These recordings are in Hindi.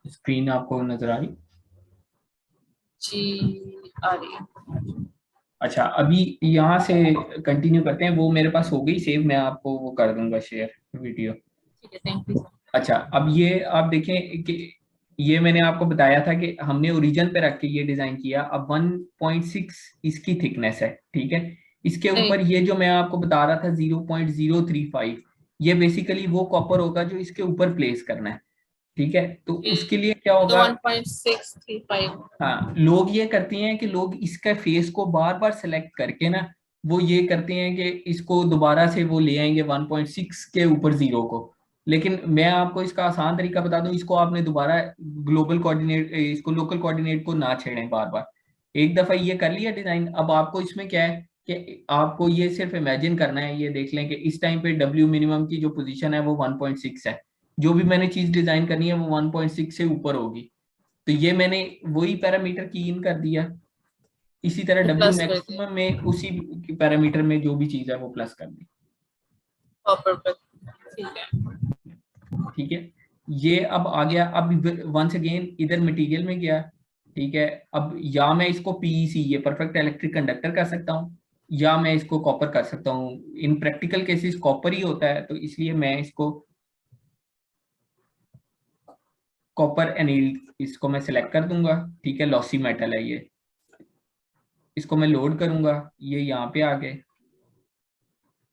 स्क्रीन आपको नजर आ रही? जी आ रही है। अच्छा, अभी यहाँ से कंटिन्यू करते हैं। वो मेरे पास हो गई सेव, मैं आपको वो कर दूंगा शेयर वीडियो। ठीक है, थैंक यू। अच्छा, अब ये आप देखें कि ये मैंने आपको बताया था कि हमने ओरिजिन पे रख के ये डिजाइन किया। अब 1.6 इसकी थिकनेस है, ठीक है। इसके ऊपर नहीं, ये जो मैं आपको बता रहा था 0.035, ये बेसिकली वो कॉपर होगा जो इसके ऊपर प्लेस करना है, ठीक है। तो उसके लिए क्या ये तो होगा? 1.635। हाँ, लोग ये करते हैं कि लोग इसका फेस को बार बार सेलेक्ट करके ना, वो ये करते हैं कि इसको दोबारा से वो ले आएंगे 1.6 के ऊपर जीरो को। लेकिन मैं आपको इसका आसान तरीका बता दूं, इसको आपने दोबारा ग्लोबल कोऑर्डिनेट, इसको लोकल कोऑर्डिनेट को ना छेड़ें बार बार। एक दफा ये कर लिया डिजाइन, अब आपको इसमें क्या है कि आपको ये सिर्फ इमेजिन करना है। ये देख लें कि इस टाइम पे डब्ल्यू मिनिमम की जो पोजीशन है वो 1.6 है। जो भी मैंने चीज डिजाइन करनी है वो 1.6 से ऊपर होगी। तो ये मैंने वही पैरामीटर की इन कर दिया। इसी तरह तो डब्ल्यू प्लस कर दिया मैक्सिमम में उसी पैरामीटर में जो भी चीज है वो प्लस कर दी। प्रॉपर पर। ठीक है। ठीक है, ये अब आ गया। अब वंस अगेन इधर मटेरियल में गया, ठीक है। अब या मैं इसको पीईसी, ये परफेक्ट इलेक्ट्रिक कंडक्टर कर सकता हूँ, या मैं इसको कॉपर कर सकता हूँ। इन प्रैक्टिकल केसेस कॉपर ही होता है, तो इसलिए मैं इसको कॉपर एनील इसको मैं सिलेक्ट कर दूंगा। ठीक है, लॉसी मेटल है ये। इसको मैं लोड करूंगा, ये यहाँ पे आ गए।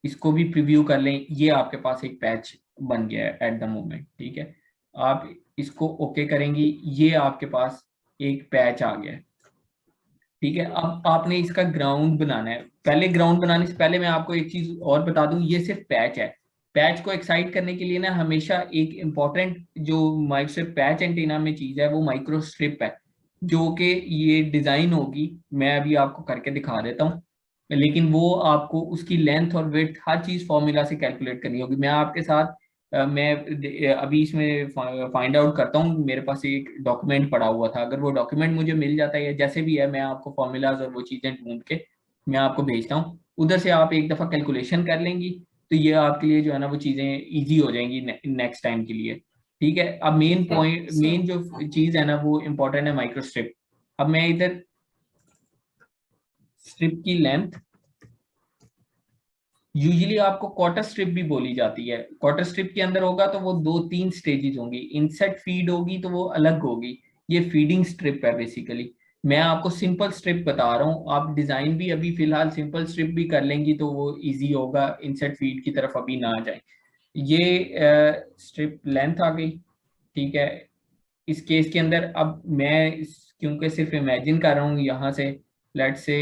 इसको भी प्रीव्यू कर लें, ये आपके पास एक पैच बन गया है एट द मोमेंट, ठीक है। आप इसको ओके करेंगी, ये आपके पास एक पैच आ गया है, ठीक है। अब आपने इसका ग्राउंड बनाना है। पहले ग्राउंड बनाने से पहले मैं आपको एक चीज और बता दूं, ये सिर्फ पैच है। पैच को एक्साइट करने के लिए ना हमेशा एक इम्पॉर्टेंट जो माइक्रोस्ट्रिप पैच एंटीना में चीज है वो माइक्रोस्ट्रिप है, जो कि ये डिजाइन होगी। मैं अभी आपको करके दिखा देता हूँ, लेकिन वो आपको उसकी लेंथ और विड्थ हर चीज फॉर्मूला से कैलकुलेट करनी होगी। मैं आपके साथ अभी इसमें फाइंड आउट करता हूँ। मेरे पास एक डॉक्यूमेंट पड़ा हुआ था, अगर वो डॉक्यूमेंट मुझे मिल जाता है या जैसे भी है, मैं आपको फॉर्मूलाज और वो चीजें ढूंढ के मैं आपको भेजता हूँ। उधर से आप एक दफा कैलकुलेशन कर लेंगी, तो ये आपके लिए जो है ना वो चीजें इजी हो जाएंगी नेक्स्ट टाइम के लिए। ठीक है, अब मेन पॉइंट, सो मेन जो चीज है ना वो इम्पोर्टेंट है, माइक्रोस्ट्रिप। अब मैं इधर स्ट्रिप की लेंथ, यूजुअली आपको क्वार्टर स्ट्रिप भी बोली जाती है। क्वार्टर स्ट्रिप के अंदर होगा तो वो दो तीन स्टेजेस होंगी। इनसेट फीड होगी तो वो अलग होगी। ये फीडिंग स्ट्रिप है बेसिकली। मैं आपको सिंपल स्ट्रिप बता रहा हूँ, आप डिजाइन भी अभी फिलहाल सिंपल स्ट्रिप भी कर लेंगी तो वो इजी होगा, इनसेट फीड की तरफ अभी ना आ जाए। ये स्ट्रिप लेंथ आ गई, ठीक है। इस केस के अंदर अब मैं क्योंकि सिर्फ इमेजिन कर रहा हूँ यहाँ से, लेट से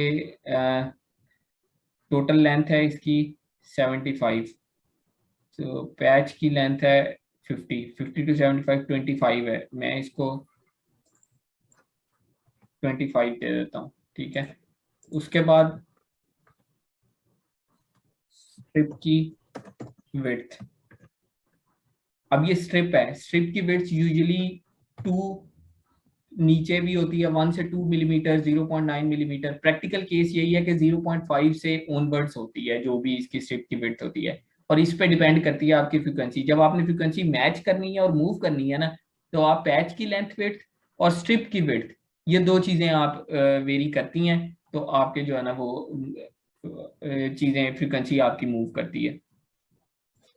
टोटल लेंथ है इसकी 75, तो पैच की लेंथ है 50 टू 75, 25 है। मैं इसको 25 दे देता हूँ, ठीक है। उसके बाद स्ट्रिप की विड्थ, अब ये स्ट्रिप है, स्ट्रिप की विड्थ यूजुअली 2, नीचे भी होती है 1 से 2 मिलीमीटर, 0.9 मिलीमीटर। प्रैक्टिकल केस यही है कि 0.5 से ऑनवर्ड्स होती है जो भी इसकी स्ट्रिप की विड्थ होती है। और इस पे डिपेंड करती है आपकी फ्रीक्वेंसी। जब आपने फ्रीक्वेंसी मैच करनी है और मूव करनी है ना, तो आप पैच की लेंथ विड्थ और स्ट्रिप की विड्थ, ये दो चीजें आप वेरी करती हैं, तो आपके जो है ना वो चीजें, फ्रीक्वेंसी आपकी मूव करती है।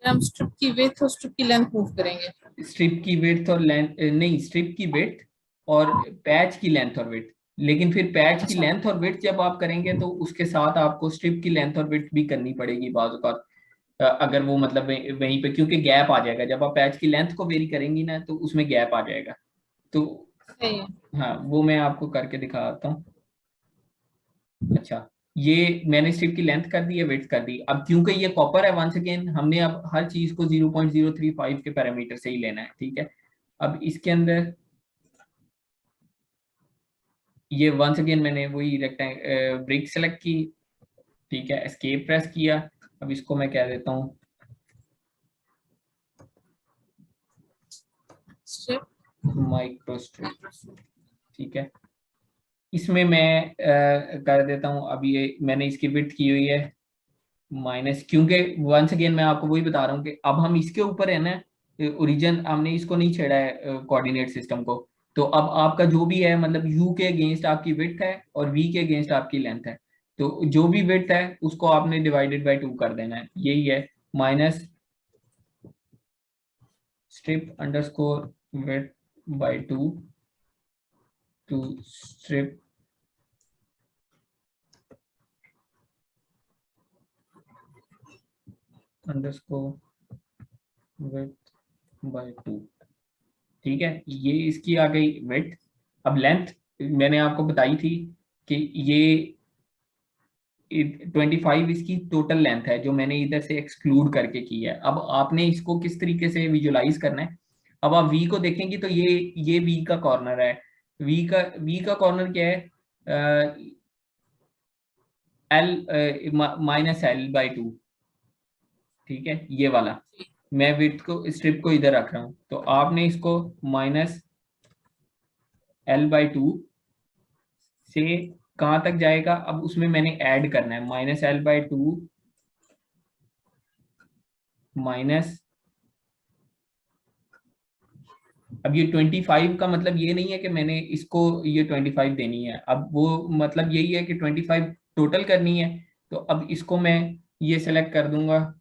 हम स्ट्रिप की विड्थ और स्ट्रिप की लेंथ मूव करेंगे। स्ट्रिप की विड्थ और लेंथ नहीं, स्ट्रिप की विड्थ और पैच की लेंथ और विड्थ। लेकिन फिर पैच की अच्छा। लेंथ और विड्थ जब आप करेंगे तो उसके साथ आपको स्ट्रिप की लेंथ और विड्थ भी करनी पड़ेगी बाज़ औक़ात। अगर वो मतलब वहीं पे, क्योंकि गैप आ जाएगा जब आप पैच की लेंथ को वेरी करेंगी ना, तो उसमें गैप आ जाएगा। तो सही है। हाँ, वो मैं आपको करके दिखाता हूँ। अच्छा, ये मैंने स्ट्रिप की लेंथ कर दी है, विड्थ कर दी। अब क्योंकि ये कॉपर है, वंस अगेन हमने अब हर चीज को 0.035 के पैरामीटर से ही लेना है, ठीक है। अब इसके अंदर ये वंस अगेन मैंने वही रेक्टेंगल ब्रिक सेलेक्ट की, ठीक है, एस्केप प्रेस किया। अब इसको मैं कह देता हूँ स्ट्रिप माइक्रोस्ट्रिप, ठीक है। इसमें मैं कर देता हूँ, अब ये मैंने इसकी विड्थ की हुई है माइनस, क्योंकि वंस अगेन मैं आपको वही बता रहा हूँ कि अब हम इसके ऊपर है ना, ओरिजिन हमने इसको नहीं छेड़ा है कोऑर्डिनेट सिस्टम को। तो अब आपका जो भी है मतलब u के अगेंस्ट आपकी विड्थ है और v के अगेंस्ट आपकी लेंथ है, तो जो भी विड्थ है उसको आपने डिवाइडेड बाय 2 कर देना है, यही है minus strip underscore width by 2 to strip underscore width by 2। ठीक है, ये इसकी आ गई विड्थ। अब लेंथ मैंने आपको बताई थी कि ये 25 इसकी टोटल लेंथ है जो मैंने इधर से एक्सक्लूड करके की है। अब आपने इसको किस तरीके से विजुलाइज करना है, अब आप v को देखेंगे तो ये v का कॉर्नर है, v का कॉर्नर क्या है, l माइनस एल बाई 2। ठीक है, ये वाला मैं विड्थ को स्ट्रिप को इधर रख रहा हूं, तो आपने इसको माइनस l बाई 2 से कहां तक जाएगा, अब उसमें मैंने ऐड करना है माइनस l बाई 2 माइनस, अब ये 25 का मतलब ये नहीं है कि मैंने इसको ये 25 देनी है, अब वो मतलब यही है कि 25 टोटल करनी है। तो अब इसको मैं ये सेलेक्ट कर दूंगा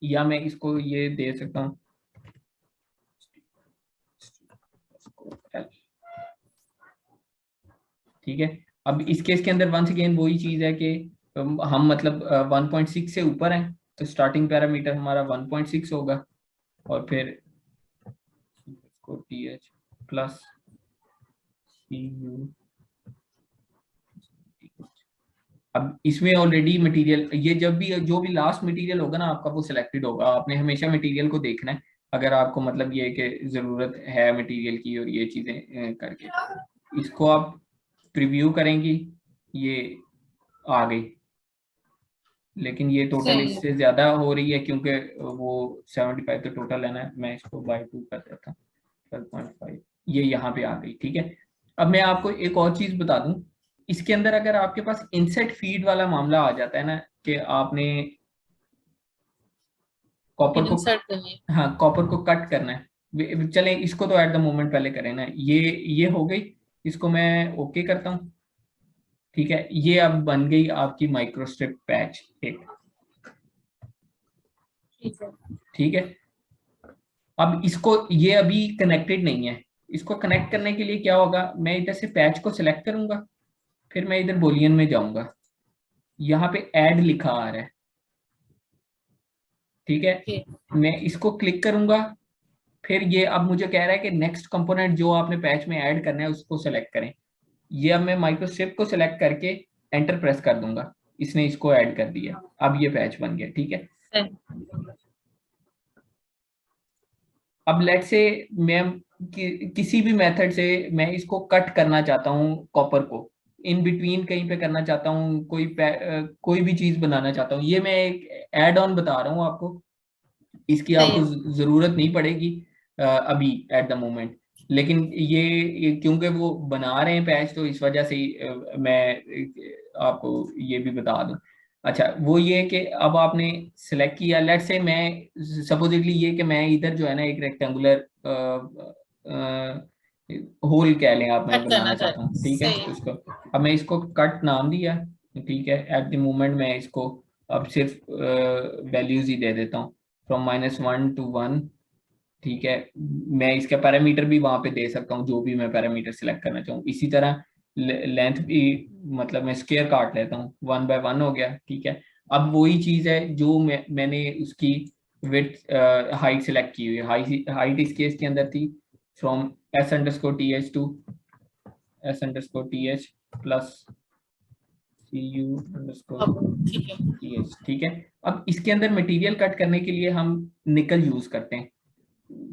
या मैं इसको ये दे सकता हूँ, ठीक है। अब इस केस के अंदर वंस अगेन वही चीज है कि हम मतलब 1.6 से ऊपर हैं, तो स्टार्टिंग पैरामीटर हमारा 1.6 होगा और फिर टी एच प्लस CU। अब इसमें ऑलरेडी मटेरियल, ये जब भी जो भी लास्ट मटेरियल होगा ना आपका वो सिलेक्टेड होगा, आपने हमेशा मटेरियल को देखना है अगर आपको मतलब ये कि जरूरत है मटेरियल की और ये चीजें करके इसको आप प्रीव्यू करेंगी, ये आ गई, लेकिन ये टोटल इससे ज्यादा हो रही है क्योंकि वो 75 तो टोटल है ना, मैं इसको बाय 2 कर देता हूँ 12.5, ये यहाँ पे आ गई। ठीक है, अब मैं आपको एक और चीज बता दूं, इसके अंदर अगर आपके पास इनसेट फीड वाला मामला आ जाता है ना कि आपने कॉपर को, हाँ कॉपर को कट करना है, चले इसको तो एट द मोमेंट पहले करें ना, ये हो गई, इसको मैं ओके करता हूँ। ठीक है, ये अब बन गई आपकी माइक्रोस्ट्रिप पैच एक। ठीक है, अब इसको ये अभी कनेक्टेड नहीं है, इसको कनेक्ट करने के लिए क्या होगा, मैं इधर से पैच को सिलेक्ट करूंगा, फिर मैं इधर बूलियन में जाऊंगा, यहाँ पे ऐड लिखा आ रहा है। ठीक है, मैं इसको क्लिक करूंगा, फिर ये अब मुझे कह रहा है कि नेक्स्ट कंपोनेंट जो आपने पैच में ऐड करना है उसको सेलेक्ट करें। ये अब मैं माइक्रोस्ट्रिप को सिलेक्ट करके एंटर प्रेस कर दूंगा, इसने इसको ऐड कर दिया, अब ये पैच बन गया। ठीक है, अब लेट से मैं किसी भी मेथड से मैं इसको कट करना चाहता हूँ, कॉपर को इन बिटवीन कहीं पे करना चाहता हूँ, कोई भी चीज बनाना चाहता हूँ, ये मैं एक एड ऑन बता रहा हूँ आपको, इसकी आपको जरूरत नहीं पड़ेगी अभी एट द मोमेंट, लेकिन ये क्योंकि वो बना रहे हैं पैच तो इस वजह से मैं आपको ये भी बता दूं। अच्छा, वो ये कि अब आपने सेलेक्ट किया, लेट से मैं सपोजिटली ये कि मैं इधर जो है ना एक रेक्टेंगुलर होल कह लें आप, मैं बनाना चाहता हूँ। ठीक है, तो इसको अब मैं इसको कट नाम दिया। ठीक है, एट द मोमेंट मैं इसको अब सिर्फ वैल्यूज ही दे देता हूँ फ्रॉम -1 to 1। ठीक है, मैं इसका पैरामीटर भी वहां पे दे सकता हूँ जो भी मैं पैरामीटर सिलेक्ट करना चाहूँ। इसी तरह लेंथ भी मतलब मैं स्क्वायर काट लेता हूँ, 1 by 1 हो गया। ठीक है, अब वही चीज है जो मैंने उसकी विड्थ हाइट सिलेक्ट की हुई है, हाइट इस केस के अंदर थी from s_th to s_th plus CU_th। ठीक है, अब इसके अंदर मटेरियल कट करने के लिए हम निकल यूज करते हैं,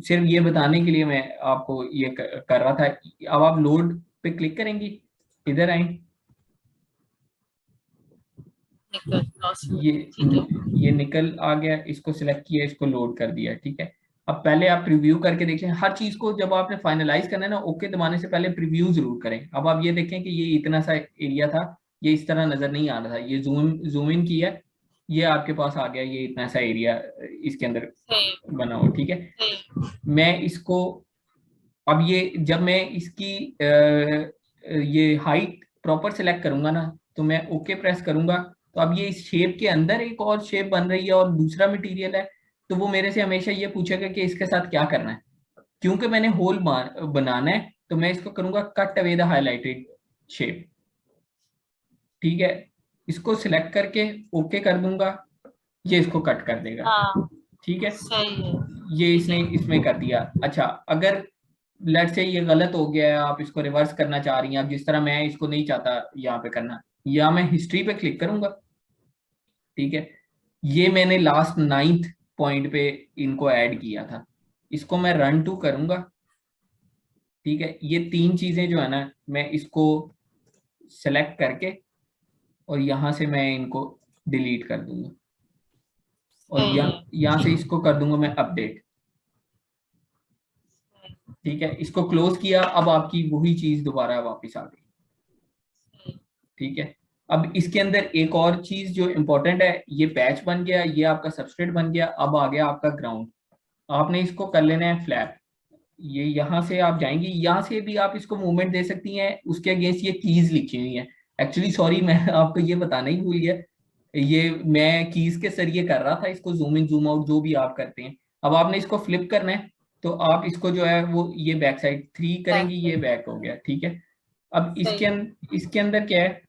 सिर्फ ये बताने के लिए मैं आपको ये कर रहा था। अब आप लोड पे क्लिक करेंगी, इधर आए, ये निकल आ गया, इसको सिलेक्ट किया, इसको लोड कर दिया। ठीक है, अब पहले आप प्रीव्यू करके देखें, हर चीज को जब आपने फाइनलाइज करना है ना ओके दबाने से पहले प्रीव्यू जरूर करें। अब आप ये देखें कि ये इतना सा एरिया था, ये इस तरह नजर नहीं आ रहा था, ये जूम इन किया, ये आपके पास आ गया, ये इतना सा एरिया इसके अंदर सही बना हो, ठीक है। सही। मैं इसको, अब ये जब मैं इसकी ये हाइट प्रॉपर सेलेक्ट करूंगा ना, तो मैं ओके प्रेस करूंगा, तो अब ये इस शेप के अंदर एक और शेप बन रही है और दूसरा मटेरियल है, तो वो मेरे से हमेशा ये पूछेगा कि इसके साथ क्या करना है। क्योंकि मैंने होल बनाना है, तो मैं इसको करूंगा cut away the highlighted shape, ठीक है। इसको सिलेक्ट करके ओके कर दूंगा, ये इसको कट कर देगा, हाँ ठीक है। सही है। ये ठीक इसने है। इसमें कर दिया। अच्छा, अगर लेट से ये गलत हो गया है, आप इसको रिवर्स करना चाह रही हैं, अब जिस तरह मैं इसको नहीं चाहता यहाँ पे करना, या मैं हिस्ट्री पे क्लिक करूंगा, ठीक है। ये मैंने लास्ट 9th पॉइंट पे इनको ऐड किया था, इसको मैं रन टू करूंगा, ठीक है। ये तीन चीजें जो है ना, मैं इसको सेलेक्ट करके और यहाँ से मैं इनको डिलीट कर दूंगा, और सही है। यहाँ से ठीक इसको कर दूंगा मैं अपडेट, है। ठीक है। इसको क्लोज किया, अब आपकी वही चीज दोबारा वापस आ गई, सही। ठीक है। अब इसके अंदर एक और चीज जो इंपॉर्टेंट है, ये पैच बन गया, ये आपका सबस्ट्रेट बन गया, अब आ गया आपका ग्राउंड। आपने इसको कर लेना है फ्लैप, ये यहाँ से आप जाएंगी, यहाँ से भी आप इसको मूवमेंट दे सकती हैं, उसके अगेंस्ट ये कीज लिखी हुई है। एक्चुअली सॉरी, मैं आपको ये बताना ही भूल गया, ये मैं कीज के जरिए कर रहा था इसको, जूम इन जूम आउट जो भी आप करते हैं। अब आपने इसको फ्लिप करना है, तो आप इसको जो है वो ये बैक साइड 3 करेंगी, ये बैक हो गया, ठीक है। अब सही। इसके अंदर क्या है,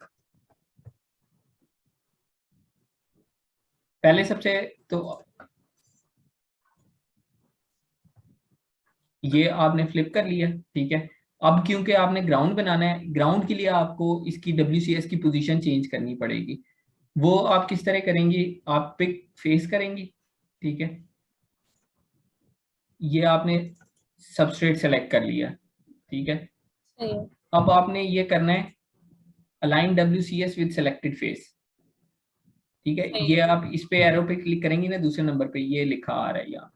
पहले सबसे तो ये आपने फ्लिप कर लिया, ठीक है। अब क्योंकि आपने ग्राउंड बनाना है, ग्राउंड के लिए आपको इसकी WCS की पोजीशन चेंज करनी पड़ेगी। वो आप किस तरह करेंगी, आप पिक फेस करेंगी, ठीक है। ये आपने सबस्ट्रेट सेलेक्ट कर लिया, ठीक है। सही है। अब आपने ये करना है align WCS with selected face, ठीक है। सही ये है। आप इस पे एरो पे क्लिक करेंगी ना, दूसरे नंबर पे ये लिखा आ रहा है यहाँ,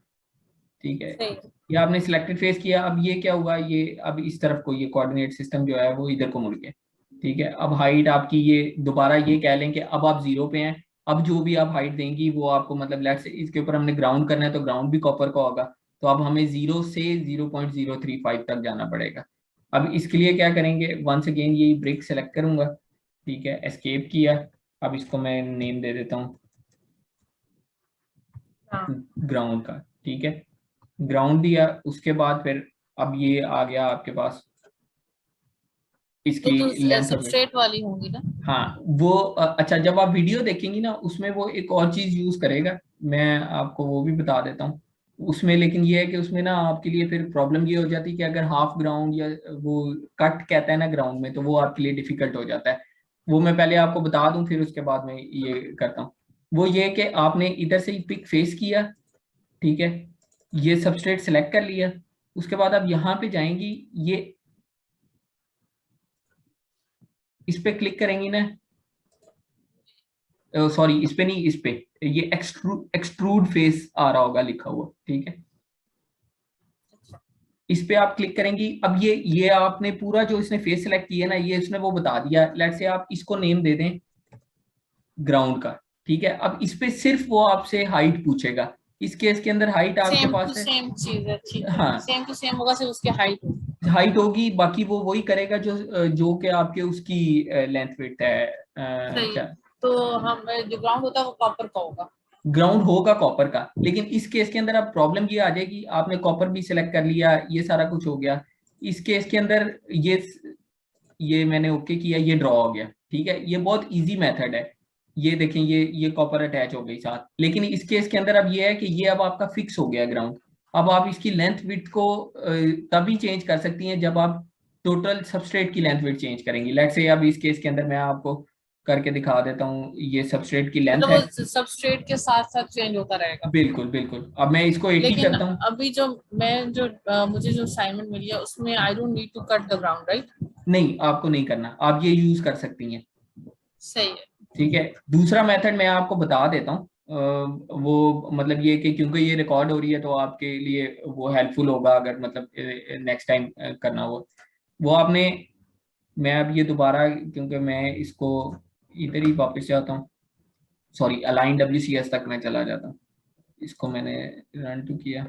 ठीक है। सही है। ये आपने सिलेक्टेड फेस किया, अब ये क्या हुआ, ये अब इस तरफ को ये कोऑर्डिनेट सिस्टम जो है वो इधर को मुड़ गया, ठीक है। अब हाइट आपकी, ये दोबारा ये कह लें कि अब आप 0 पे हैं, अब जो भी आप हाइट देंगी वो आपको, मतलब लेट्स से इसके ऊपर हमने ग्राउंड करना है, तो ग्राउंड भी कॉपर का होगा, तो अब हमें 0 से 0.035 तक जाना पड़ेगा। अब इसके लिए क्या करेंगे, वंस अगेन ये ब्रिक सेलेक्ट करूंगा, ठीक है, एस्केप किया। अब इसको मैं नेम दे देता हूँ हाँ। ग्राउंड का, ठीक है। ग्राउंड दिया, उसके बाद फिर अब ये आ गया आपके पास वो इसकी तो लेंथ ऑफ इट। सबस्ट्रेट वाली होंगी ना। हाँ वो अच्छा, जब आप वीडियो देखेंगी ना, उसमें वो एक और चीज यूज करेगा, मैं आपको वो भी बता देता हूँ उसमें। लेकिन ये है कि उसमें ना आपके लिए फिर प्रॉब्लम ये हो जाती है कि अगर हाफ ग्राउंड या वो कट कहता है ना ग्राउंड में, तो वो आपके लिए डिफिकल्ट हो जाता है। वो मैं पहले आपको बता दूं, फिर उसके बाद में ये करता हूँ। वो ये है कि आपने इधर से ही पिक फेस किया, ठीक है, ये सबस्ट्रेट सेलेक्ट कर लिया, उसके बाद आप यहाँ पे जाएंगी, ये इस पे क्लिक करेंगी ना, सॉरी इस पे नहीं, इस पे, ये एक्सट्रूड फेस आ रहा होगा लिखा हुआ, ठीक है। इस पे आप क्लिक करेंगी, अब ये आपने पूरा जो इसने फेस सेलेक्ट किया ना, ये इसने वो बता दिया, लेट से आप इसको नेम दे दें ग्राउंड का, ठीक है। अब इस पे सिर्फ वो आपसे हाइट पूछेगा, इस केस के अंदर हाइट आपके सेम टू पास है, सेम चीज है। ठीक है, हाँ सेम टू सेम होगा, सिर्फ उसकी हाइट होगी। हाइट होगी, बाकी वो वही करेगा जो जो कि आपके उसकी लेंथ विड्थ है। सही। क्या तो हम जो ग्राउंड होता है वो कॉपर का होगा। ग्राउंड होगा कॉपर का, लेकिन इस केस के अंदर अब प्रॉब्लम ये आ जाएगी, आपने कॉपर भी सिलेक्ट कर लिया, ये सारा कुछ हो गया, इस केस के अंदर ये मैंने ओके किया, ये ड्रॉ हो गया, ठीक है। ये बहुत इजी मेथड है, ये देखें, ये कॉपर अटैच हो गई साथ। लेकिन इस केस के अंदर अब ये है कि ये अब आपका फिक्स हो गया ग्राउंड। अब आप इसकी लेंथ विड्थ को तभी चेंज कर सकती हैं जब आप टोटल सबस्ट्रेट की लेंथ विड्थ चेंज करेंगी। लेट्स से अब इस केस के अंदर मैं आपको करके दिखा देता हूँ, ये सबस्ट्रेट की लेंथ मतलब है, वो सबस्ट्रेट के साथ साथ चेंज होता रहेगा। बिल्कुल बिल्कुल। अब मैं इसको 80 लेकिन करता हूँ। अभी जो मैं जो मुझे जो असाइनमेंट मिली है उसमें I don't need to cut the ground, right? नहीं, आपको नहीं करना, आप ये यूज कर सकती हैं, सही है। ठीक है। दूसरा मेथड मैं आपको बता देता हूँ, वो मतलब ये कि क्योंकि ये रिकॉर्ड हो रही है, तो आपके लिए वो हेल्पफुल होगा, अगर मतलब नेक्स्ट टाइम करना हो वो आपने। मैं अब ये दोबारा, क्योंकि मैं इसको इधर ही वापस जाता हूँ, सॉरी अलाइन WCS तक मैं चला जाता हूँ। इसको मैंने रन टू किया,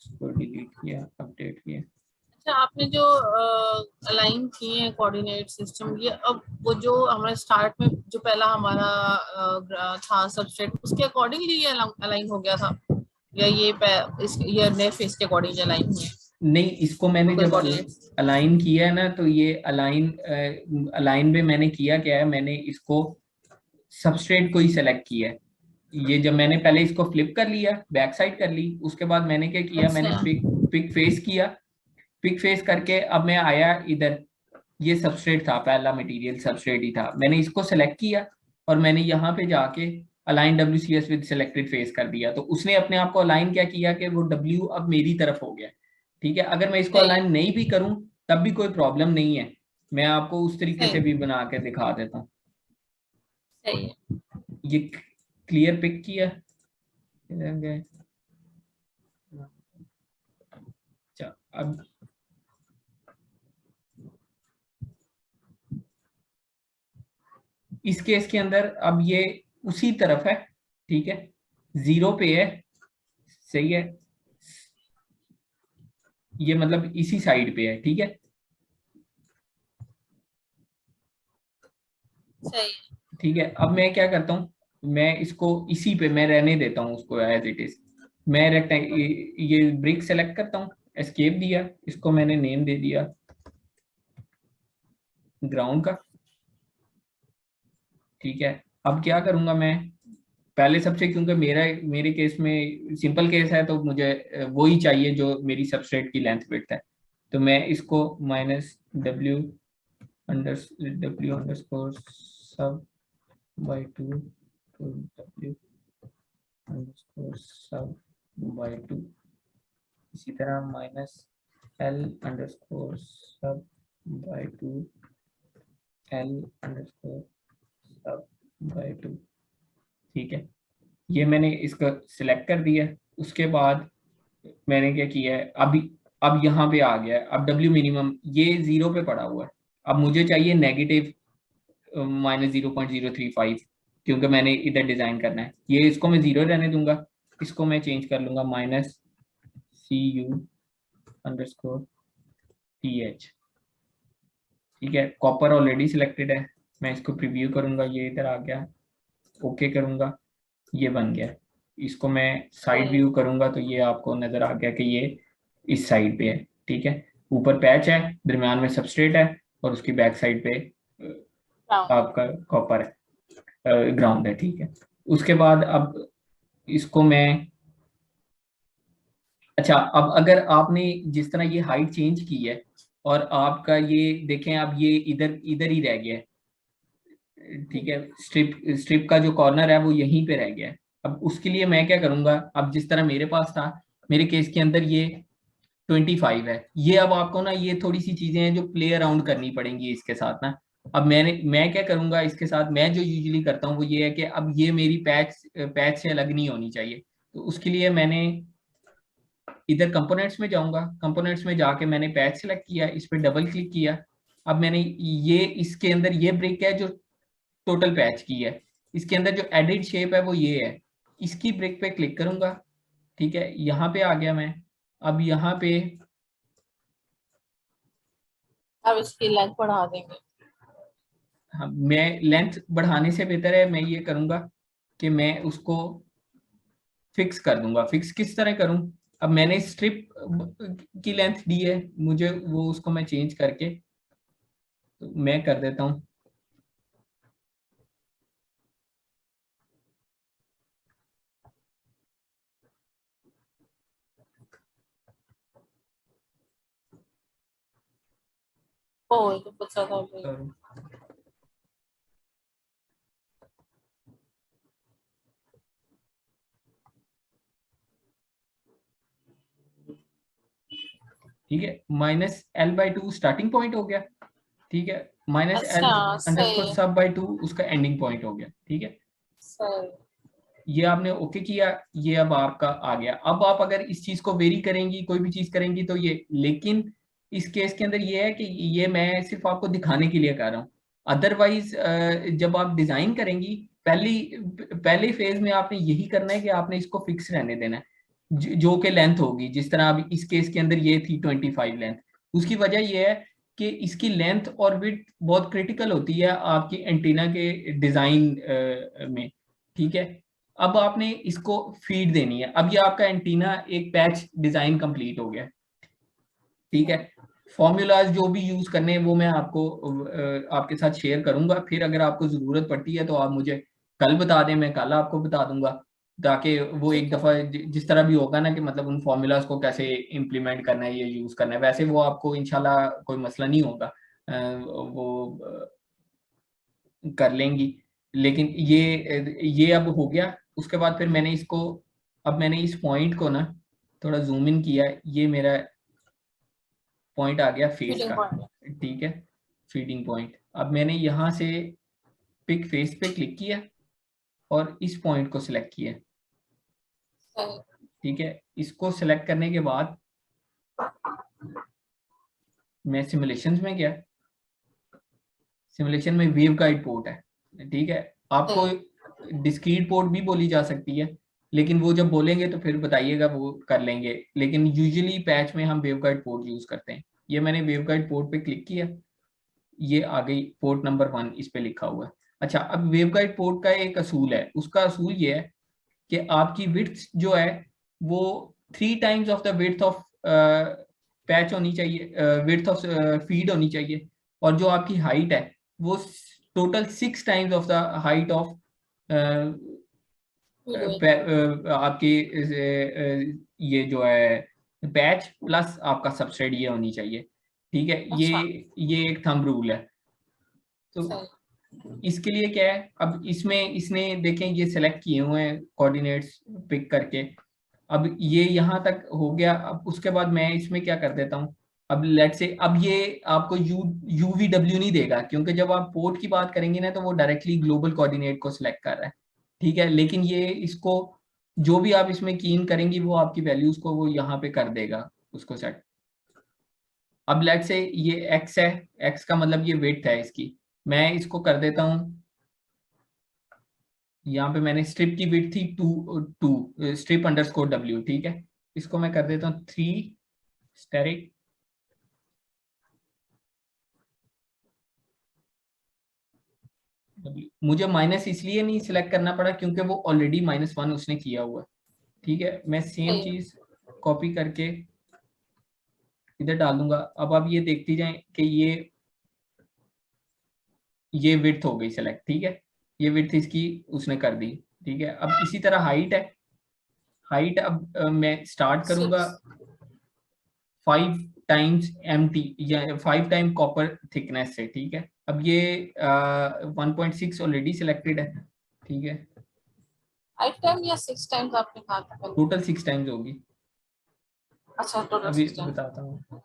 इसको डिलीट किया, अपडेट किया। अच्छा, आपने जो अलाइन किए हैं कोऑर्डिनेट सिस्टम, ये अब वो जो हमारे स्टार्ट में जो पहला हमारा था सबसेट, उसके अकॉर्डिंगली ये अलाइन हो गया था, या ये नए फेस के अकॉर्डिंग अलाइन हुए? नहीं, इसको मैंने जब अलाइन किया है ना, तो ये अलाइन में मैंने किया क्या है, मैंने इसको सबस्ट्रेट को ही सेलेक्ट किया है। ये जब मैंने पहले इसको फ्लिप कर लिया, बैक साइड कर ली, उसके बाद मैंने क्या किया, मैंने पिक फेस किया, पिक फेस करके अब मैं आया इधर, ये सबस्ट्रेट था, पहला मटेरियल सबस्ट्रेट ही था, मैंने इसको सेलेक्ट किया और मैंने यहाँ पे जाके align WCS with selected face कर दिया। तो उसने अपने आप को अलाइन क्या किया कि वो W अब मेरी तरफ हो गया। ठीक है, अगर मैं इसको अलाइन नहीं भी करूं तब भी कोई प्रॉब्लम नहीं है, मैं आपको उस तरीके से भी बना के दिखा देता हूँ। ये क्लियर पिक किया। अच्छा, अब इस केस के अंदर अब ये उसी तरफ है, ठीक है, 0 पे है, सही है, ये मतलब इसी साइड पे है, ठीक है, सही। ठीक है। अब मैं क्या करता हूँ, मैं इसको इसी पे मैं रहने देता हूँ उसको एज इट इज। मैं ये ब्रिक सेलेक्ट करता हूँ, एस्केप दिया, इसको मैंने नेम दे दिया ग्राउंड का, ठीक है। अब क्या करूंगा मैं, पहले सबसे, क्योंकि मेरे केस में सिंपल केस है तो मुझे वो ही चाहिए जो मेरी सबस्ट्रेट की लेंथ विड्थ है, तो मैं इसको -w अंडरस्कोर सब बाई 2 to w अंडरस्कोर सब बाई 2, इसी तरह -l अंडरस्कोर सब बाई 2 l अंडरस्कोर सब बाई 2, ठीक है। ये मैंने इसका सिलेक्ट कर दिया। उसके बाद मैंने क्या किया है, अब यहाँ पे आ गया है, अब W मिनिमम ये 0 पे पड़ा हुआ है, अब मुझे चाहिए नेगेटिव -0.035, क्योंकि मैंने इधर डिजाइन करना है। ये इसको मैं 0 रहने दूंगा, इसको मैं चेंज कर लूंगा -cu अंडरस्कोर th, ठीक है। कॉपर ऑलरेडी सिलेक्टेड है, मैं इसको प्रीव्यू करूंगा, ये इधर आ गया, ओके करूंगा, ये बन गया। इसको मैं साइड व्यू करूंगा तो ये आपको नजर आ गया कि ये इस साइड पे है, ठीक है। ऊपर पैच है, दरम्यान में सबस्ट्रेट है और उसकी बैक साइड पे आपका कॉपर है, ग्राउंड है, ठीक है। उसके बाद अब इसको मैं, अच्छा, अब अगर आपने जिस तरह ये हाइट चेंज की है और आपका ये देखें, अब ये इधर इधर ही रह गया है, ठीक है, स्ट्रिप का जो कॉर्नर है वो यहीं पे रह गया है। अब उसके लिए मैं क्या करूंगा, अब जिस तरह मेरे पास था, मेरे केस के अंदर ये 25 है, ये अब आपको ना ये थोड़ी सी चीजें हैं जो प्ले अराउंड करनी पड़ेंगी इसके साथ ना। अब मैं क्या करूंगा इसके साथ, मैं जो यूजुअली करता हूँ वो ये है कि अब ये मेरी पैच से अलग नहीं होनी चाहिए। तो उसके लिए मैंने इधर कंपोनेंट्स में जाऊंगा, कंपोनेंट्स में जाके मैंने पैच सेलेक्ट किया, इस पर डबल क्लिक किया। अब मैंने ये इसके अंदर ये ब्रिक है जो टोटल पैच की है, इसके अंदर जो एडिट शेप है वो ये है, इसकी ब्रिक पे क्लिक करूंगा, ठीक है, यहाँ पे आ गया मैं। अब यहाँ पे अब इसकी लेंथ बढ़ा देंगे। हाँ, मैं लेंथ बढ़ाने से बेहतर है मैं ये करूंगा कि मैं उसको फिक्स कर दूंगा। फिक्स किस तरह करूं, अब मैंने स्ट्रिप की लेंथ दी है, मुझे वो उसको मैं चेंज करके तो मैं कर देता हूं ओ, तो कुछ ज्यादा हो गई। ठीक है, -l/2 स्टार्टिंग पॉइंट हो गया, ठीक है, -l अंडरस्कोर सब बाई 2 उसका एंडिंग पॉइंट हो गया, ठीक है। ये आपने ओके किया, ये अब आपका आ गया। अब आप अगर इस चीज को वेरी करेंगी, कोई भी चीज करेंगी तो ये, लेकिन इस केस के अंदर ये है कि ये मैं सिर्फ आपको दिखाने के लिए कर रहा हूँ, अदरवाइज जब आप डिजाइन करेंगी पहले फेज में आपने यही करना है कि आपने इसको फिक्स रहने देना है, जो के लेंथ होगी, जिस तरह अभी इस केस के अंदर ये थी 25 लेंथ। उसकी वजह ये है कि इसकी लेंथ और विड्थ बहुत क्रिटिकल होती है आपकी एंटीना के डिजाइन में, ठीक है। अब आपने इसको फीड देनी है। अब ये आपका एंटीना एक पैच डिजाइन कंप्लीट हो गया, ठीक है। फॉर्मूलाज जो भी यूज करने हैं वो मैं आपको आपके साथ शेयर करूंगा। फिर अगर आपको जरूरत पड़ती है तो आप मुझे कल बता दें, मैं कल आपको बता दूंगा, ताकि वो एक दफा जिस तरह भी होगा ना कि मतलब उन फॉर्मूलाज को कैसे इम्प्लीमेंट करना है, ये यूज करना है, वैसे वो आपको इंशाल्लाह कोई मसला नहीं होगा, वो कर लेंगी। लेकिन ये अब हो गया। उसके बाद फिर मैंने इसको, अब मैंने इस पॉइंट को ना थोड़ा जूम इन किया, ये मेरा पॉइंट आ गया फेस फीडिंग का, पॉइंट। ठीक है, फीडिंग पॉइंट। अब मैंने यहाँ से पिक फेस पे क्लिक किया और इस पॉइंट को सिलेक्ट किया, ठीक है। इसको सिलेक्ट करने के बाद मैं सिमुलेशंस में गया। सिमुलेशन में वेव गाइड पोर्ट है, ठीक है। आपको डिस्क्रीट पोर्ट भी बोली जा सकती है, लेकिन वो जब बोलेंगे तो फिर बताइएगा, वो कर लेंगे। लेकिन यूजुअली पैच में हम वेव गाइड पोर्ट यूज करते हैं। ये मैंने वेव गाइड पोर्ट पे क्लिक किया, ये आ गई पोर्ट नंबर 1 इस पे लिखा हुआ है। अच्छा, अब वेवगाइड पोर्ट का एक असूल है। उसका असूल ये है कि आपकी विड्थ जो है वो 3 times of the width of patch होनी चाहिए, विड्थ ऑफ फीड होनी चाहिए। और जो आपकी हाइट है वो total 6 times of the height of आपकी ये जो है पैच प्लस आपका सबस्ट्रेट ये होनी चाहिए, ठीक है। अच्छा। ये एक थंब रूल है। तो इसके लिए क्या है, अब इसमें इसने देखें ये सेलेक्ट किए हुए हैं कोऑर्डिनेट्स पिक करके। अब ये यहाँ तक हो गया। अब उसके बाद मैं इसमें क्या कर देता हूँ, अब लेट से अब ये आपको यूवीडब्ल्यू नहीं देगा, क्योंकि जब आप पोर्ट की बात करेंगे ना तो वो डायरेक्टली ग्लोबल कोऑर्डिनेट को सिलेक्ट कर रहा है, ठीक है। लेकिन ये इसको जो भी आप इसमें कीन करेंगी वो आपकी वैल्यूज को वो यहाँ पे कर देगा उसको सेट। अब लेट से ये एक्स है, एक्स का मतलब ये विड्थ है इसकी। मैं इसको कर देता हूँ, यहाँ पे मैंने स्ट्रिप की विड्थ थी 2 स्ट्रिप अंडरस्कोर डब्ल्यू, ठीक है। इसको मैं कर देता हूँ 3 स्टेरिक डब्ल्यू। मुझे माइनस इसलिए नहीं सिलेक्ट करना पड़ा क्योंकि वो ऑलरेडी -1 उसने किया हुआ है, ठीक है। मैं सेम चीज कॉपी करके इधर डाल दूंगा। अब आप ये देखती जाएं कि ये विड्थ हो गई सेलेक्ट, ठीक है। ये विड्थ इसकी उसने कर दी, ठीक है। अब इसी तरह हाइट है। हाइट अब मैं स्टार्ट करूंगा 5 टाइम्स MT या 5 टाइम कॉपर थिकनेस से, ठीक है। अब ये 1.6 ऑलरेडी सिलेक्टेड है, ठीक है। 5 टाइम या 6 टाइम्स आपने कहा था पहले? टोटल 6 टाइम्स होगी। अच्छा, टोटल अभी 6 टाइम्स। बताता हूँ।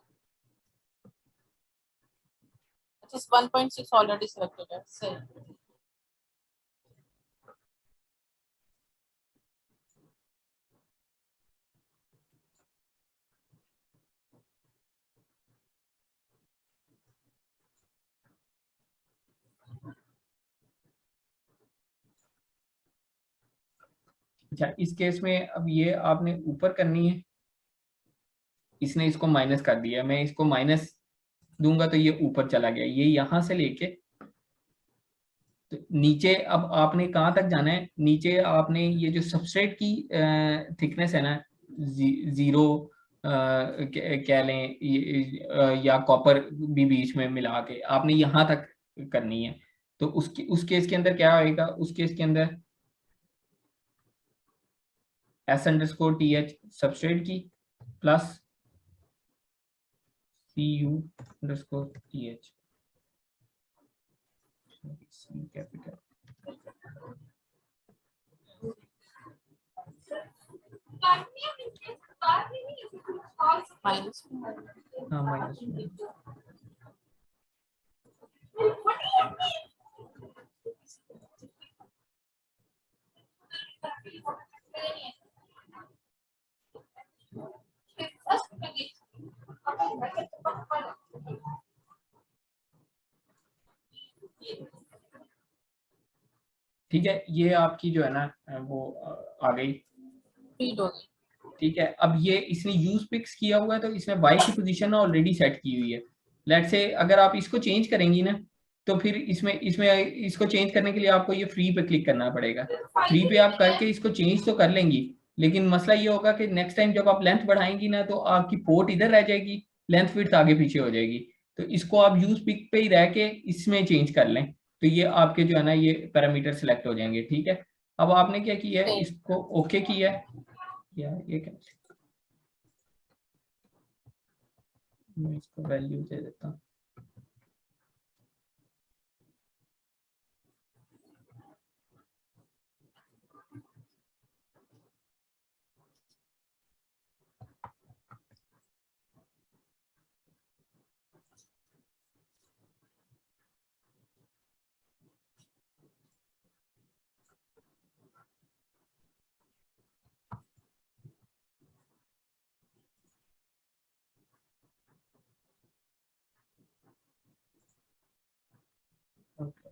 अच्छा, 1.6 ऑलरेडी सिलेक्टेड है, सही। अच्छा, इस केस में अब ये आपने ऊपर करनी है। इसने इसको माइनस कर दिया, मैं इसको माइनस दूंगा तो ये ऊपर चला गया। ये यहाँ से लेके तो नीचे अब आपने कहाँ तक जाना है, नीचे आपने ये जो सबस्ट्रेट की थिकनेस है ना, 0 कह लें या कॉपर भी बीच में मिला के आपने यहाँ तक करनी है। तो उस केस के अंदर क्या होएगा, उस केस के अंदर S_TH सबस्ट्रेट की plus CU_TH C capital. Minus. हाँ माइनस। ठीक है, ये आपकी जो है ना वो आ गई, फीड हो गई। ठीक है। अब ये इसने यूज पिक्स किया हुआ है तो इसने वाई की पोजीशन ऑलरेडी सेट की हुई है। लेट से अगर आप इसको चेंज करेंगी ना तो फिर इसमें इसमें इसको चेंज करने के लिए आपको ये फ्री पे क्लिक करना पड़ेगा। फ्री पे आप करके इसको चेंज तो कर लेंगी, लेकिन मसला ये होगा कि नेक्स्ट टाइम जब आप लेंथ बढ़ाएंगी ना तो आपकी पोर्ट इधर रह जाएगी, लेंथ विड्थ आगे पीछे हो जाएगी। तो इसको आप यूज पिक पे ही रह के इसमें चेंज कर लें, तो ये आपके जो है ना ये पैरामीटर सिलेक्ट हो जाएंगे, ठीक है। अब आपने क्या किया है, इसको ओके किया है, या ये क्या, मैं इसको वैल्यू दे देता हूँ। Okay.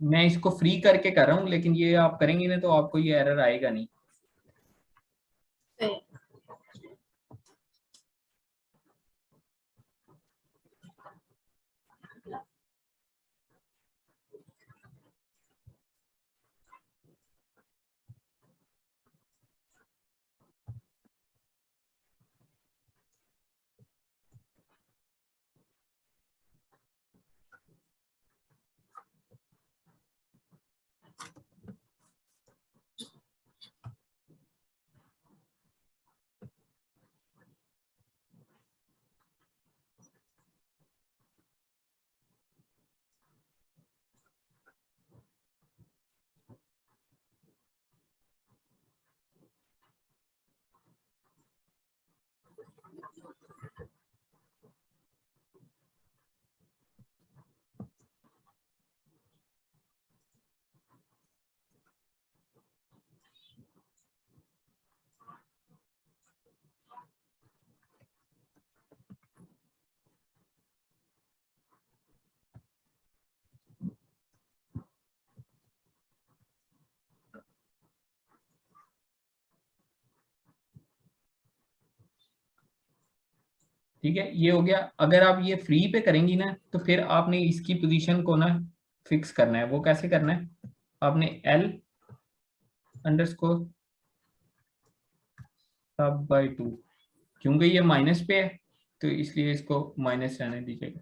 मैं इसको फ्री करके कर रहा हूँ, लेकिन ये आप करेंगे ना तो आपको ये एरर आएगा नहीं। ठीक है, ये हो गया। अगर आप ये फ्री पे करेंगी ना तो फिर आपने इसकी पोजीशन को ना फिक्स करना है। वो कैसे करना है, आपने एल अंडरस्कोर सब बाई 2, क्योंकि ये माइनस पे है तो इसलिए इसको माइनस रहने दीजिएगा।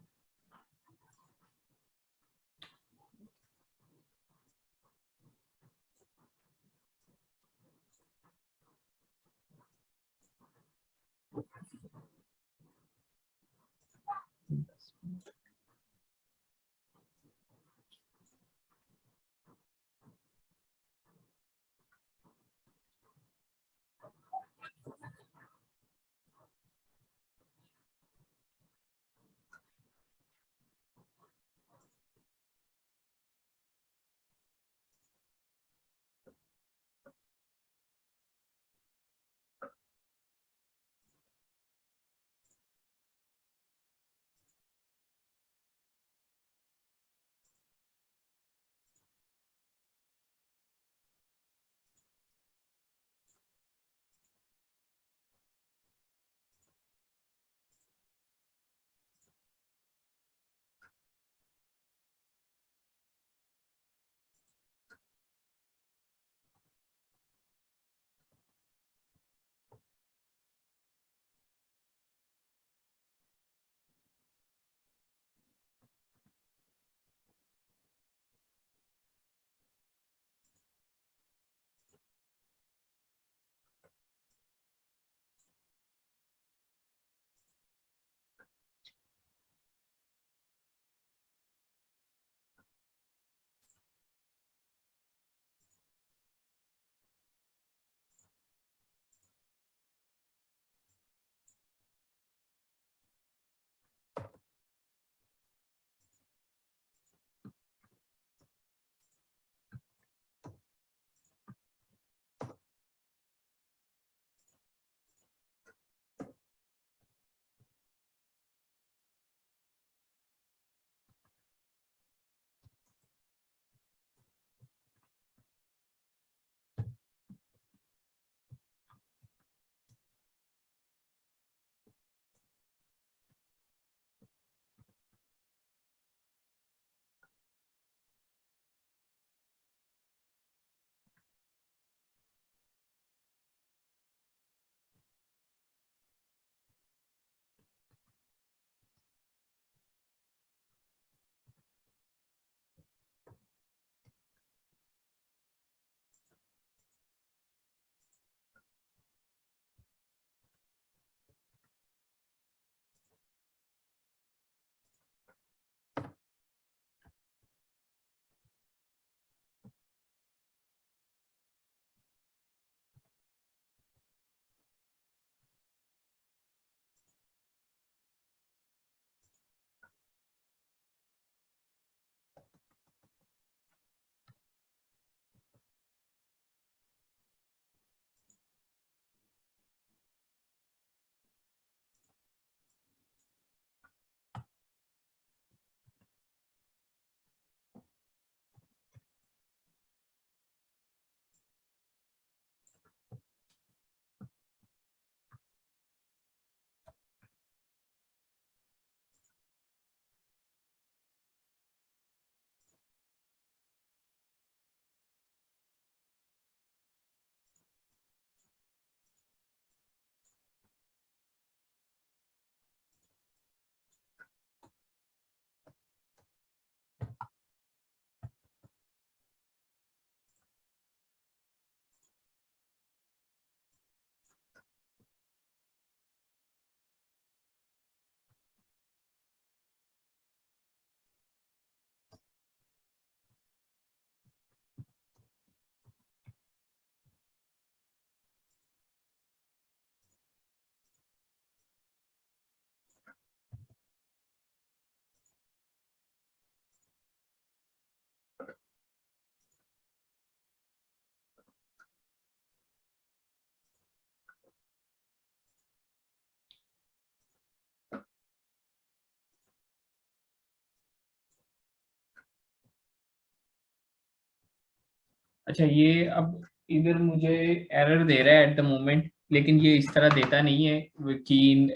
अच्छा, ये अब इधर मुझे एरर दे रहा है एट द मोमेंट, लेकिन ये इस तरह देता नहीं है की इन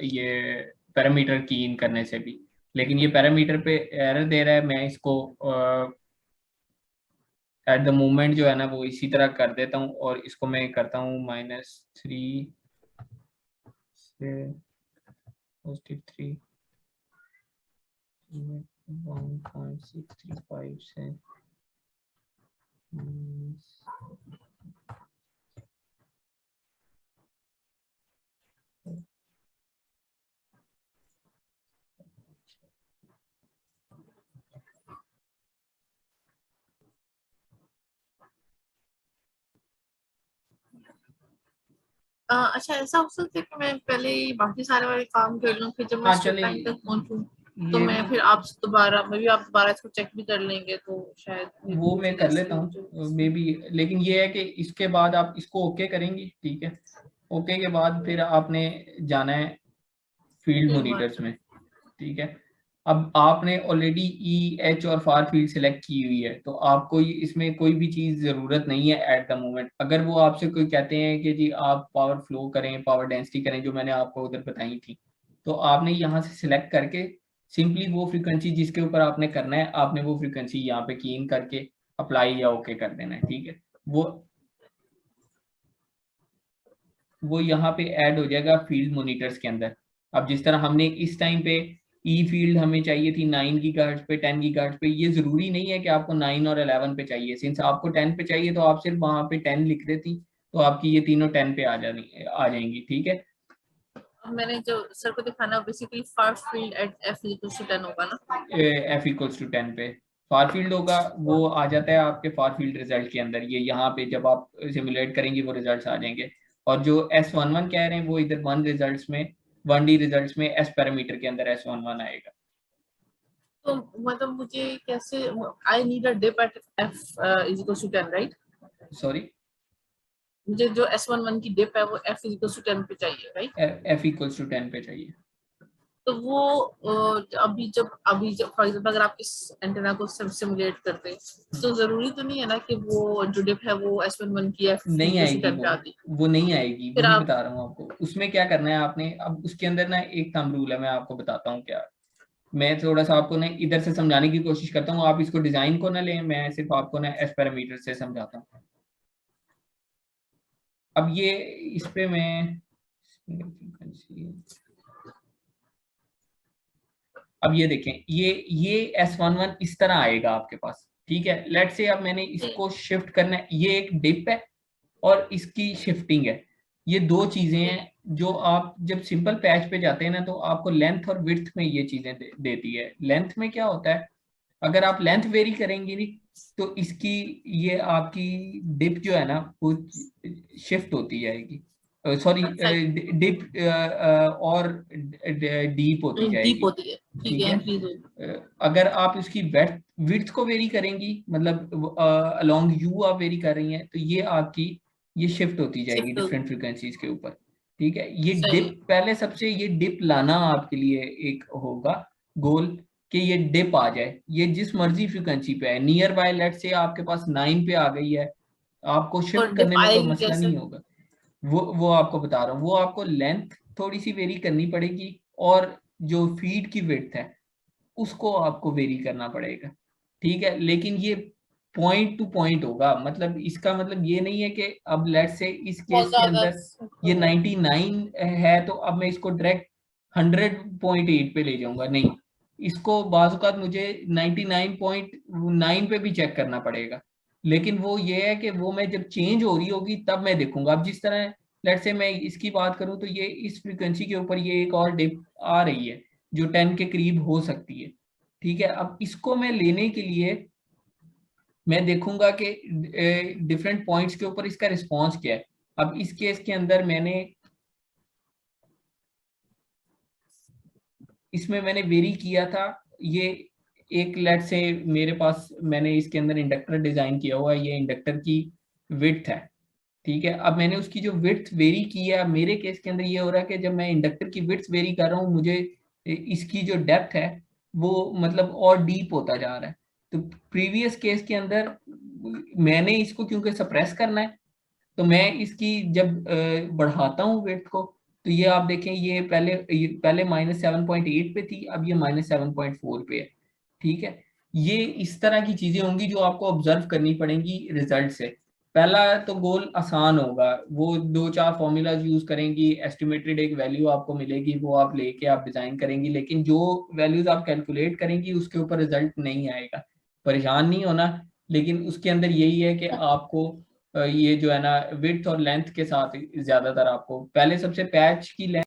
ये पैरामीटर की इन करने से भी, लेकिन ये पैरामीटर पे एरर दे रहा है। मैं इसको एट द मोमेंट जो है ना वो इसी तरह कर देता हूँ, और इसको मैं करता हूँ -3 से +3 1.635 से अच्छा, ऐसा हो सकता है कि मैं पहले ही बाकी सारे वाले काम कर लूं, फिर जब मैं हाँ स्ट्रिप चले, टाइम तक पहुंचूं तो ये मैं भी फिर आपसे दोबारा, मैं भी आप दोबारा इसको चेक भी कर लेंगे तो शायद वो वो मैं चीज कर ऐसी लेता हो जो हूँ मे बी, लेकिन ये है कि इसके बाद आप इसको ओके करेंगी, ठीक है। ओके के बाद फिर आपने जाना है फील्ड एक बार। मॉनिटर्स में, ठीक है। अब आपने ऑलरेडी ई एच और फार फील्ड सेलेक्ट की हुई है, तो आपको इसमें कोई भी चीज जरूरत नहीं है एट द मोमेंट। अगर वो आपसे कोई कहते हैं कि जी आप पावर फ्लो करें, पावर डेंसिटी करें, जो मैंने आपको उधर बताई थी, तो आपने यहाँ से सिलेक्ट करके सिंपली वो फ्रीक्वेंसी जिसके ऊपर आपने करना है, आपने वो फ्रीक्वेंसी यहाँ पे की इन करके अप्लाई या ओके कर देना है, ठीक है। वो यहाँ पे ऐड हो जाएगा फील्ड मॉनिटर्स के अंदर। अब जिस तरह हमने इस टाइम पे ई फील्ड हमें चाहिए थी 9 गीगाहर्ट्ज पे, 10 गीगाहर्ट्ज पे, ये जरूरी नहीं है कि आपको 9 और 11 पे चाहिए। सिंस आपको 10 पे चाहिए तो आप सिर्फ वहां पे 10 लिख देती, तो आपकी ये तीनों 10 पे आ जाएंगी, ठीक है। मैंने जो सर को दिखाना basically far field at F=10 होगा ना? F=10 पे फार फील्ड होगा, वो आ जाता है आपके फार फील्ड रिजल्ट के अंदर। ये यहाँ पे जब आप सिमुलेट करेंगे वो रिजल्ट्स आ जाएंगे। और जो S11 कह रहे हैं वो इधर 1D रिजल्ट्स में S पैरामीटर के अंदर S11 आएगा। तो मतलब मुझे कैसे, I need a dip at F=10 right? Sorry, मुझे जो S11 की डिप है वो F=10 पे चाहिए राइट? F=10 पे चाहिए। तो वो अभी जब फॉर एग्जांपल अगर आप इस एंटेना को सिमुलेट करते हैं तो जरूरी तो नहीं है ना कि वो जो डिप है वो S11 की नहीं आएगी F=10 पे आती? वो नहीं आएगी, फिर वही आप बता रहा हूँ आपको। उसमें क्या करना है आपने, अब उसके अंदर ना एक थंब रूल है, मैं आपको बताता हूँ क्या। मैं थोड़ा सा आपको ना इधर से समझाने की कोशिश करता हूँ, आप इसको डिजाइन को ना लें, मैं सिर्फ आपको ना एस पैरामीटर से समझाता हूँ। अब ये इस पे मैं अब ये देखें, ये S11 इस तरह आएगा आपके पास, ठीक है। लेट से अब मैंने इसको शिफ्ट करना है, ये एक डिप है और इसकी शिफ्टिंग है। ये दो चीजें हैं जो आप जब सिंपल पैच पे जाते हैं ना, तो आपको लेंथ और विड्थ में ये चीजें देती है। लेंथ में क्या होता है, अगर आप लेंथ वेरी करेंगे नहीं तो इसकी ये आपकी डिप जो है ना वो शिफ्ट होती जाएगी, सॉरी डिप और डीप होती डीप जाएगी, होती है, ठीक ठीक है, है। इंक्रीज होगी। अगर आप इसकी विड्थ को वेरी करेंगी, मतलब अलोंग यू आप वेरी कर रही हैं, तो ये आपकी ये शिफ्ट होती जाएगी शिफ्ट होगी, डिफरेंट फ्रिक्वेंसीज के ऊपर, ठीक है। ये सही है। डिप पहले सबसे ये डिप लाना आपके लिए एक होगा गोल, कि ये डिप आ जाए, ये जिस मर्जी फ्रिक्वेंसी पे है, नियर बाय लेट से आपके पास 9 पे आ गई है, आपको और शिफ्ट डिप करने में कोई आएगी मसला कैसे? नहीं होगा। वो आपको बता रहा हूँ, वो आपको लेंथ थोड़ी सी वेरी करनी पड़ेगी, और जो फीड की विड्थ है उसको आपको वेरी करना पड़ेगा, ठीक है। लेकिन ये पॉइंट टू पॉइंट होगा, मतलब इसका मतलब ये नहीं है कि अब लेट से इस बहुत केस के ज्यादा अंदर ये 99 है तो अब मैं इसको डायरेक्ट 100.8 पे ले जाऊंगा, नहीं। इसको बाज़ मुझे 99.9 पे भी चेक करना पड़ेगा। लेकिन वो ये है कि वो मैं जब चेंज हो रही होगी तब मैं देखूंगा। अब जिस तरह लेट से मैं इसकी बात करूं, तो ये इस फ्रीक्वेंसी के ऊपर ये एक और डिप आ रही है जो 10 के करीब हो सकती है, ठीक है। अब इसको मैं लेने के लिए मैं देखूंगा कि डिफरेंट पॉइंट्स के ऊपर इसका रिस्पॉन्स क्या है। अब इस केस के अंदर इसमें मैंने वेरी किया था, ये एक लेट से मेरे पास मैंने इसके अंदर इंडक्टर डिजाइन किया हुआ है, ये इंडक्टर की विड्थ है, ठीक है। अब मैंने उसकी जो विड्थ वेरी की है, मेरे केस के अंदर ये हो रहा है कि जब मैं इंडक्टर की विड्थ वेरी कर रहा हूँ, मुझे इसकी जो डेप्थ है वो मतलब और डीप होता जा रहा है। तो प्रीवियस केस के अंदर मैंने इसको क्योंकि सप्रेस करना है, तो मैं इसकी जब बढ़ाता हूँ वेट को, तो ये आप देखें ये पहले -7.8 पे थी, अब ये -7.4 पे है। ठीक है, ये इस तरह की चीजें होंगी जो आपको ऑब्जर्व करनी पड़ेंगी रिजल्ट से। पहला तो गोल आसान होगा, वो 2-4 फॉर्मूलाज यूज करेंगी, एस्टिमेटेड एक वैल्यू आपको मिलेगी, वो आप लेके आप डिजाइन करेंगी, लेकिन जो वैल्यूज आप कैलकुलेट करेंगी उसके ऊपर रिजल्ट नहीं आएगा, परेशान नहीं होना। लेकिन उसके अंदर यही है कि आपको ये जो है ना विड्थ और लेंथ के साथ ज्यादातर आपको पहले सबसे पैच की लेंथ